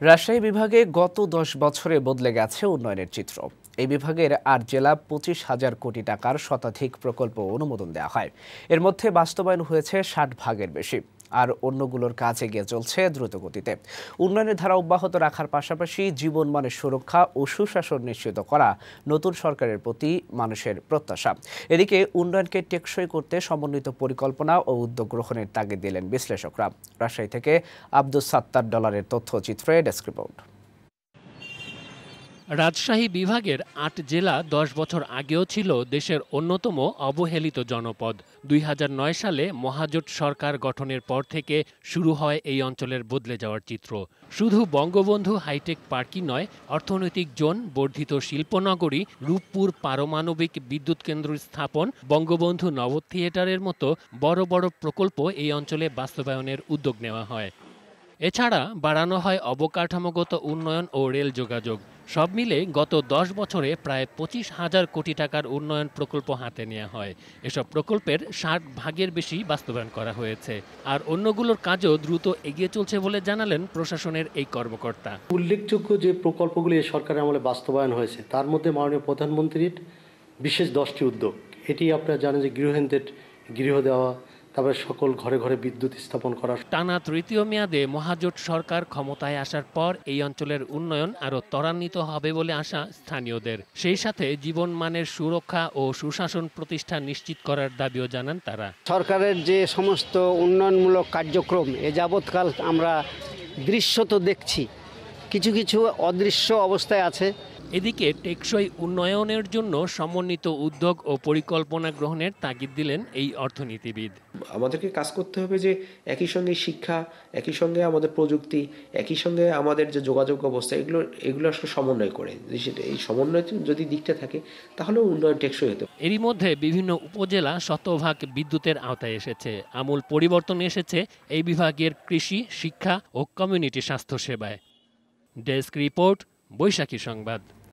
রাজশাহী বিভাগে গত ১০ বছরে বদলে গেছে উন্নয়নের চিত্র। এই বিভাগের ৮ জেলা ২৫,০০০ কোটি টাকার শতাধিক প্রকল্প অনুমোদন দেওয়া হয়। এর মধ্যে বাস্তবায়ন হয়েছে ৬০ ভাগের বেশি, আর অন্যগুলোর কাজ এগিয়ে চলছে দ্রুত গতিতে। উন্নয়নের ধারা অব্যাহত রাখার পাশাপাশি জীবনমানের সুরক্ষা ও সুশাসন নিশ্চিত করা নতুন সরকারের প্রতি মানুষের প্রত্যাশা। এদিকে উন্নয়নকে টেকসই করতে সমন্বিত পরিকল্পনা ও উদ্যোগ গ্রহণের তাগিদ দিলেন বিশ্লেষকরা। রাজশাহী থেকে আব্দুস সাত্তার ডলারের তথ্যচিত্রে ডেস্ক রিপোর্ট। রাজশাহী বিভাগের ৮ জেলা ১০ বছর আগেও ছিল দেশের অন্যতম অবহেলিত জনপদ। ২০০৯ সালে মহাজোট সরকার গঠনের পর থেকে শুরু হয় এই অঞ্চলের বদলে যাওয়ার চিত্র। শুধু বঙ্গবন্ধু হাইটেক পার্কই নয়, অর্থনৈতিক জোন, বর্ধিত শিল্পনগরী, রূপপুর পারমাণবিক বিদ্যুৎ কেন্দ্র স্থাপন, বঙ্গবন্ধু নব থিয়েটারের মতো বড় বড় প্রকল্প এই অঞ্চলে বাস্তবায়নের উদ্যোগ নেওয়া হয়। এছাড়া বাড়ানো হয় অবকাঠামোগত উন্নয়ন ও রেল যোগাযোগ। সব মিলে গত ১০ বছরে প্রায় ২৫,০০০ কোটি টাকার উন্নয়ন প্রকল্প হাতে নেওয়া হয়। এসব প্রকল্পের ৬০ ভাগের বেশি বাস্তবায়ন করা হয়েছে, আর অন্যগুলোর কাজও দ্রুত এগিয়ে চলছে বলে জানালেন প্রশাসনের এই কর্মকর্তা। উল্লেখযোগ্য যে প্রকল্পগুলি এই সরকারের আমলে বাস্তবায়ন হয়েছে, তার মধ্যে মাননীয় প্রধানমন্ত্রীর বিশেষ 10টি উদ্যোগ। এটি আপনারা জানেন যে গৃহহীনদের গৃহ দেওয়া, তারপরে সকল ঘরে ঘরে বিদ্যুৎ স্থাপন করা। টানা তৃতীয় মেয়াদে মহাজোট সরকার ক্ষমতায় আসার পর এই অঞ্চলের উন্নয়ন আরও ত্বরান্বিত হবে বলে আশা স্থানীয়দের। সেই সাথে জীবনমানের সুরক্ষা ও সুশাসন প্রতিষ্ঠা নিশ্চিত করার দাবিও জানান তারা। সরকারের যে সমস্ত উন্নয়নমূলক কার্যক্রম এ যাবৎকাল আমরা দৃশ্যত দেখছি, কিছু কিছু অদৃশ্য অবস্থায় আছে। এদিকে টেকসই উন্নয়নের জন্য সমন্বিত উদ্যোগ ও পরিকল্পনা গ্রহণের তাগিদ দিলেন এই অর্থনীতিবিদ। আমাদেরকে কাজ করতে হবে যে একই সঙ্গে শিক্ষা, একই সঙ্গে আমাদের প্রযুক্তি, একই সঙ্গে আমাদের যে যোগাযোগ অবস্থা, এগুলো আসলে সমন্বয় করে। এই সমন্বয় যদি দিকটা থাকে তাহলে উন্নয়ন টেকসই হতে। এরই মধ্যে বিভিন্ন উপজেলা শতভাগ বিদ্যুতের আওতায় এসেছে। আমূল পরিবর্তন এসেছে এই বিভাগের কৃষি, শিক্ষা ও কমিউনিটি স্বাস্থ্য সেবায়। ডেস্ক রিপোর্ট, বৈশাখী সংবাদ।